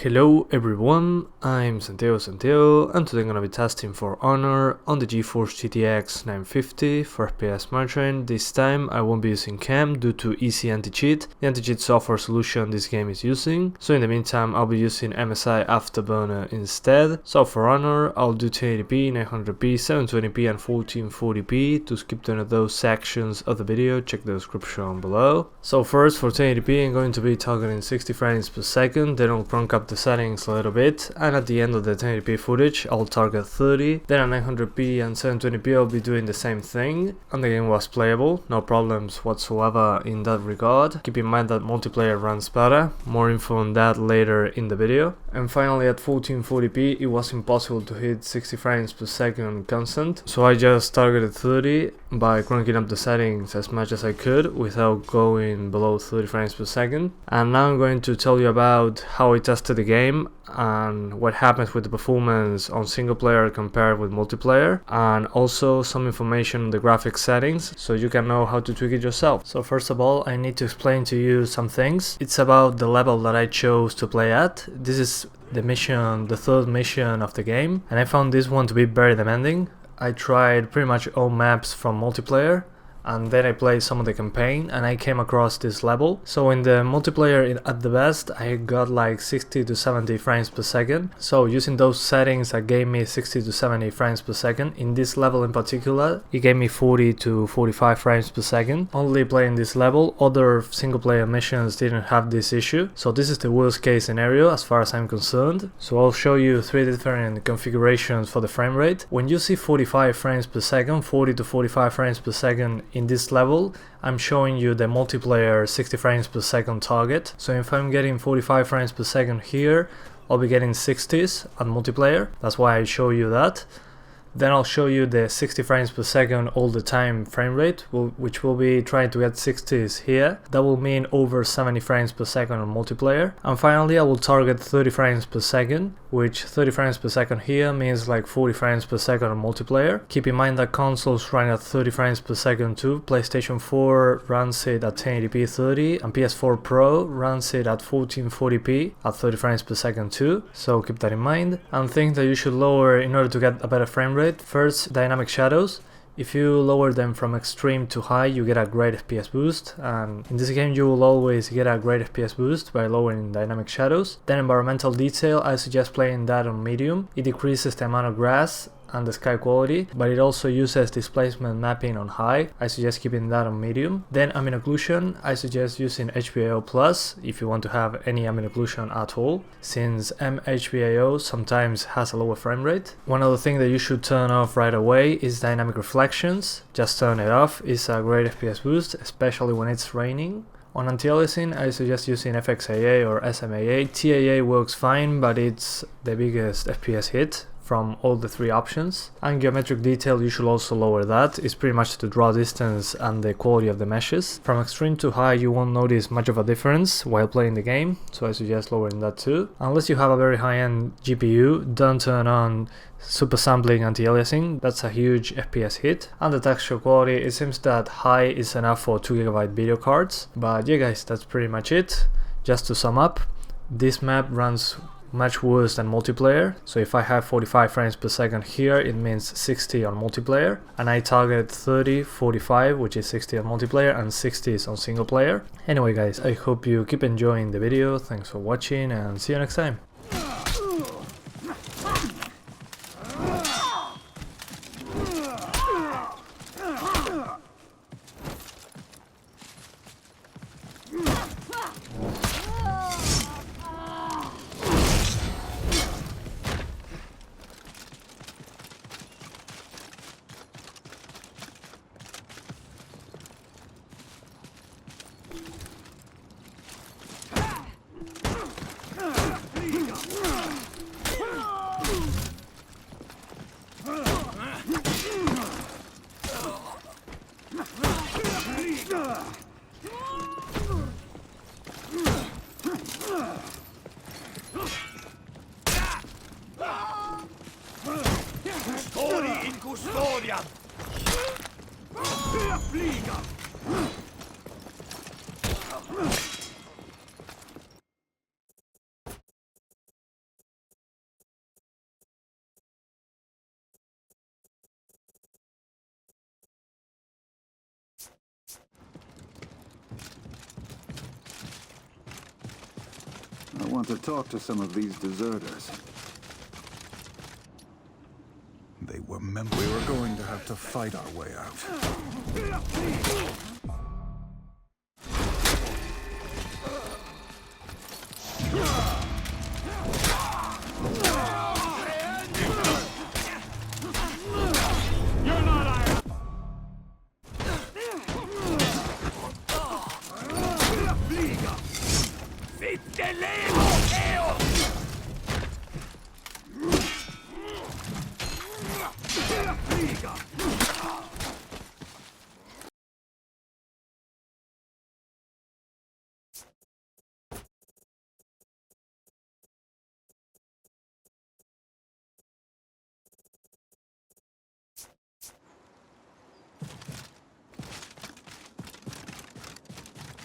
Hello everyone, I'm Santiago and today I'm gonna be testing For Honor on the GeForce GTX 950 for FPS margin. This time I won't be using cam due to easy anti-cheat, the anti-cheat software solution this game is using. So in the meantime I'll be using MSI Afterburner instead. So For Honor I'll do 1080p, 900p, 720p and 1440p. To skip to those sections of the video, check the description below. So first for 1080p I'm going to be targeting 60 frames per second, then I'll crank up the settings a little bit, and at the end of the 1080p footage I'll target 30, then at 900p and 720p I'll be doing the same thing, and the game was playable, no problems whatsoever in that regard. Keep in mind that multiplayer runs better, more info on that later in the video. And finally at 1440p it was impossible to hit 60 frames per second constant, so I just targeted 30 by cranking up the settings as much as I could without going below 30 frames per second. And now I'm going to tell you about how I tested the game and what happens with the performance on single player compared with multiplayer, and also some information on the graphics settings so you can know how to tweak it yourself. So first of all I need to explain to you some things. It's about the level that I chose to play at. This is the mission, the third mission of the game, and I found this one to be very demanding. I tried pretty much all maps from multiplayer, and then I played some of the campaign and I came across this level. So in the multiplayer at the best I got like 60 to 70 frames per second. So using those settings that gave me 60 to 70 frames per second. In this level in particular it gave me 40 to 45 frames per second. Only playing this level, other single player missions didn't have this issue. So this is the worst case scenario as far as I'm concerned. So I'll show you three different configurations for the frame rate. When you see 45 frames per second, 40 to 45 frames per second in this level, I'm showing you the multiplayer 60 frames per second target. So if I'm getting 45 frames per second here, I'll be getting 60s on multiplayer. That's why I show you that. Then I'll show you the 60 frames per second all the time frame rate, which will be trying to get 60s here. That will mean over 70 frames per second on multiplayer. And finally I will target 30 frames per second, which 30 frames per second here means like 40 frames per second on multiplayer. Keep in mind that consoles run at 30 frames per second too. PlayStation 4 runs it at 1080p 30 and PS4 Pro runs it at 1440p at 30 frames per second too. So keep that in mind. And things that you should lower in order to get a better frame rate. First, dynamic shadows. If you lower them from extreme to high, you get a great FPS boost, and in this game you will always get a great FPS boost by lowering dynamic shadows. Then environmental detail, I suggest playing that on medium. It decreases the amount of grass and the sky quality, but it also uses displacement mapping on high. I suggest keeping that on medium. Then ambient occlusion, I suggest using HBAO plus if you want to have any ambient occlusion at all, since MHBAO sometimes has a lower frame rate. One other thing that you should turn off right away is dynamic reflections. Just turn it off. It's a great FPS boost, especially when it's raining. On anti-aliasing, I suggest using FXAA or SMAA. TAA works fine, but it's the biggest FPS hit from all the three options. And geometric detail, you should also lower that. It's pretty much the draw distance and the quality of the meshes. From extreme to high you won't notice much of a difference while playing the game, so I suggest lowering that too. Unless you have a very high-end GPU, don't turn on super sampling anti-aliasing, that's a huge FPS hit. And the texture quality, it seems that high is enough for 2GB video cards. But yeah guys, that's pretty much it. Just to sum up, this map runs much worse than multiplayer. So if I have 45 frames per second here, it means 60 on multiplayer, and I target 30, 45, which is 60 on multiplayer, and 60s on single player. Anyway guys, I hope you keep enjoying the video. Thanks for watching and see you next time. Custodi in custodia! Via fliega! want to talk to some of these deserters. They were members. We were going to have to fight our way out.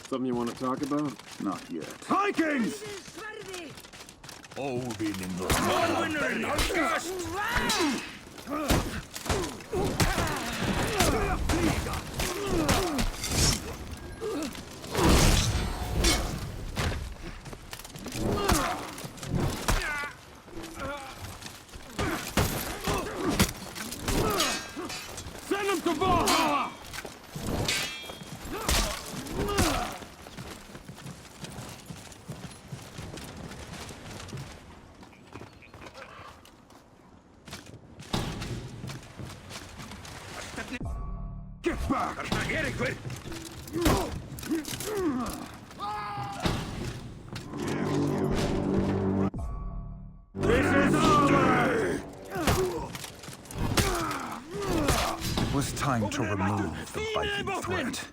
Something you want to talk about? Not yet. Vikings! Odin in the Motherboard. Send them to Valhalla! Get back! Eiríkur! This is over! It was time to remove the Viking threat.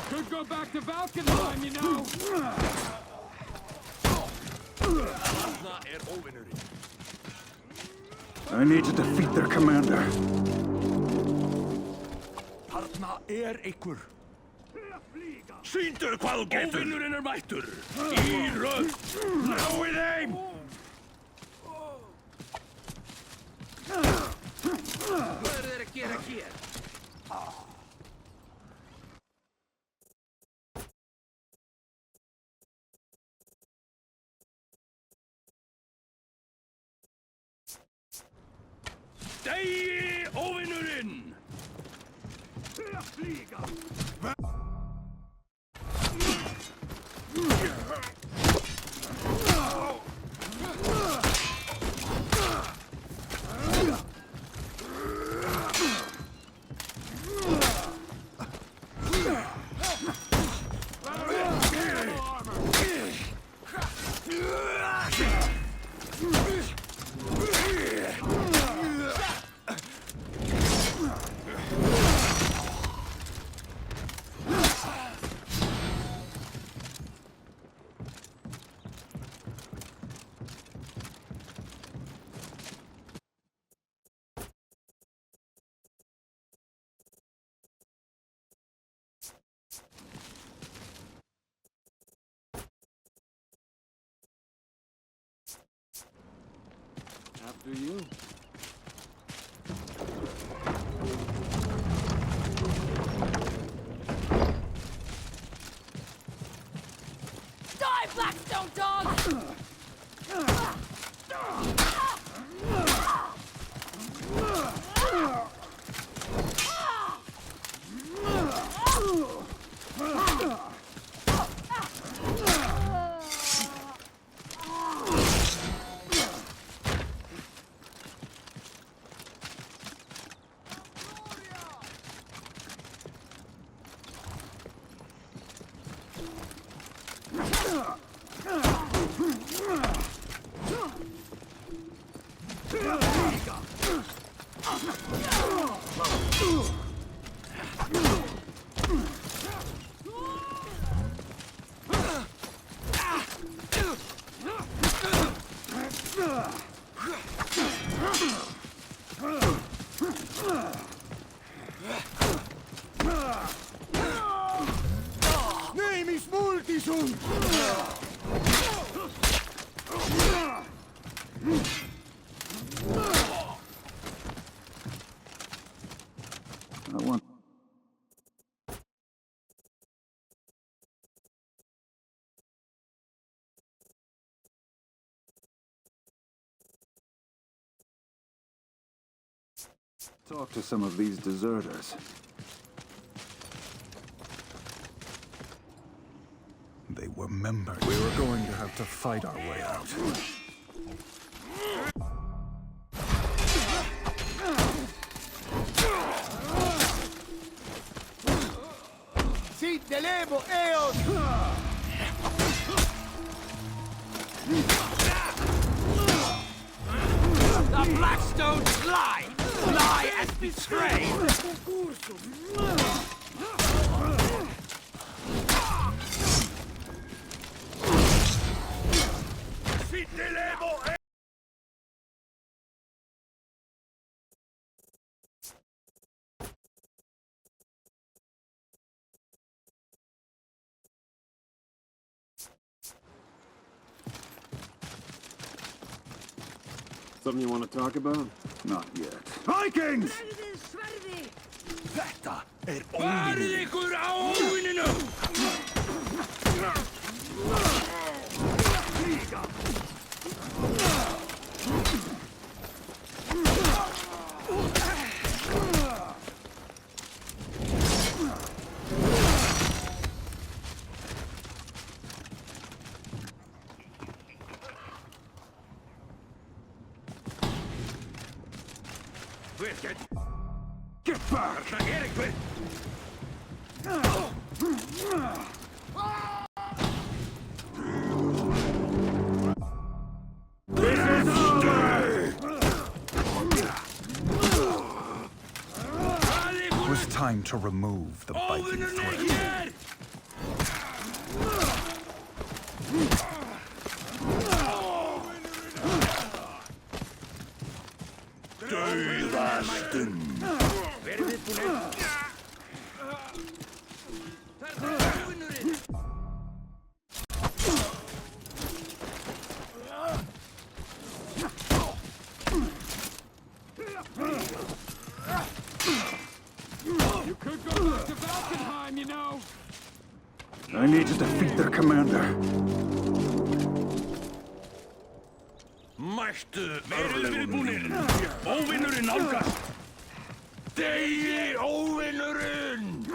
Could go back to Valkenheim, you know! I need to defeat their commander. Þarna ykkur. Sýndu hvað þú getur. Óvinnurinn mættur. Í röð. Náið þeim! Hvað þeir að gera hér? Degi óvinnurinn! After you. Die, Blackstone dog! I want. Talk to some of these deserters. They were members. We were going to have to fight our way out. Si delevo eos! The Blackstones lie! Lie as betrayed! Si te levo, Something you want to talk about? Not yet. Vikings! Þetta Farið ykkur á óvinninu! Get back! Þarna einhver! It was time to remove the biting threat. Hér! Dauðastund. Verið viðbúnir! Þarna óvinnurinn! You could go back to Valkenheim, you know. I need to defeat their commander. Mættu verið viðbúnir! Óvinnurinn nálgast! Degi óvinnurinn!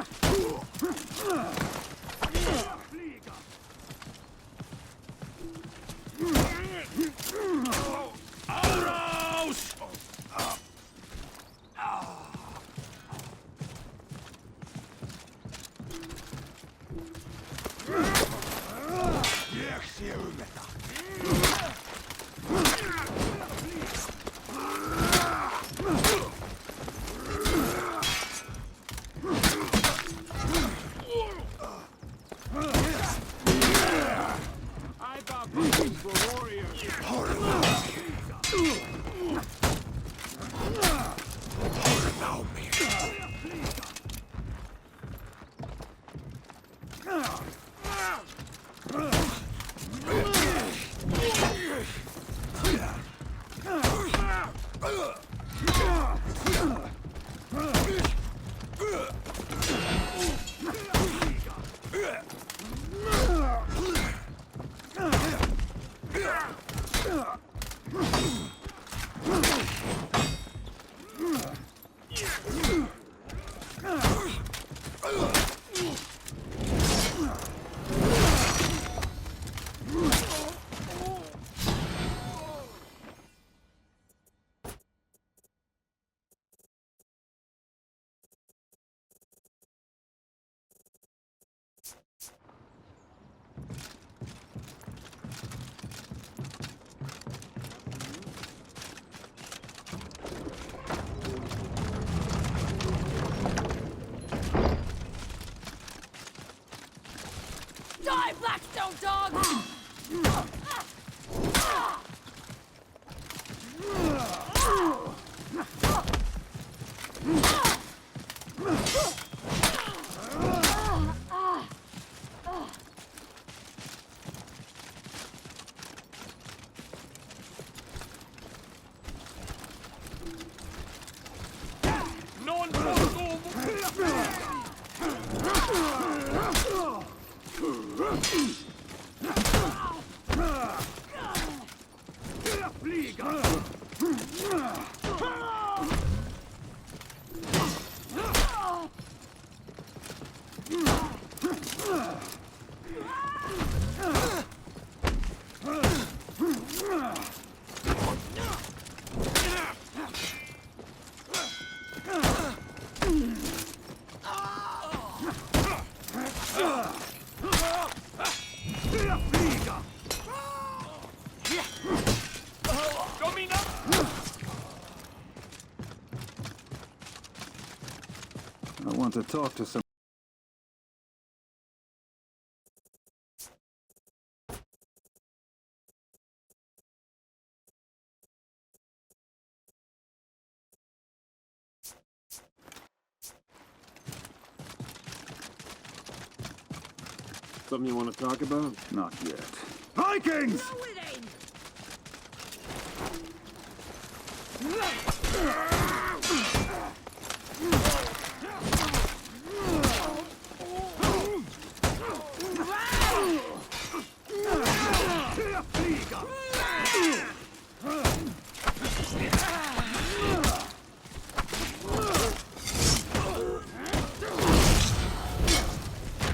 Árás! Ég sé þetta! I thought Vikings were warriors. Die, Blackstone dog! I want to talk to some. Something you want to talk about? Not yet. Vikings! No, it ain't.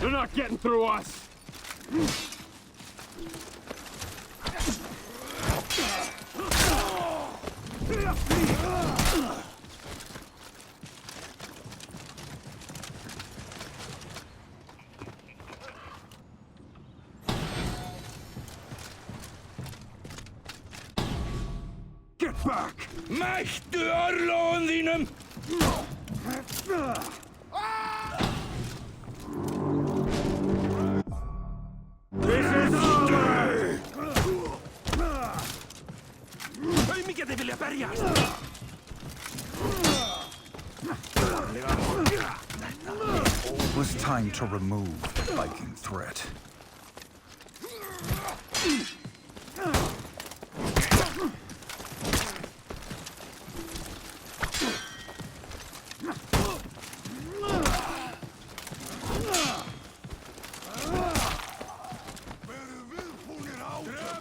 They're not getting through us! Get back! Mættu örlóðum þínum! Auðmikið þið vilja berjast! It was time to remove the Viking threat.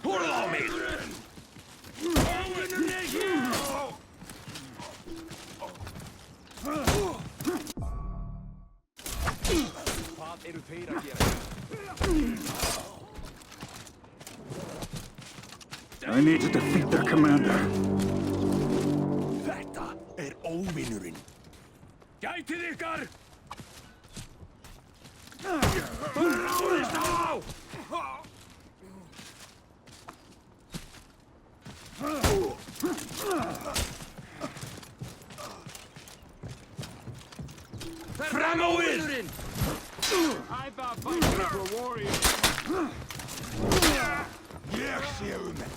Hurða á mig! Hvað eru þeir að gera? I need to defeat their commander. Þetta óvinurinn. Gætið ykkar! Ráðist á! Fram á við! I thought Vikings were warriors. Ég sé þetta.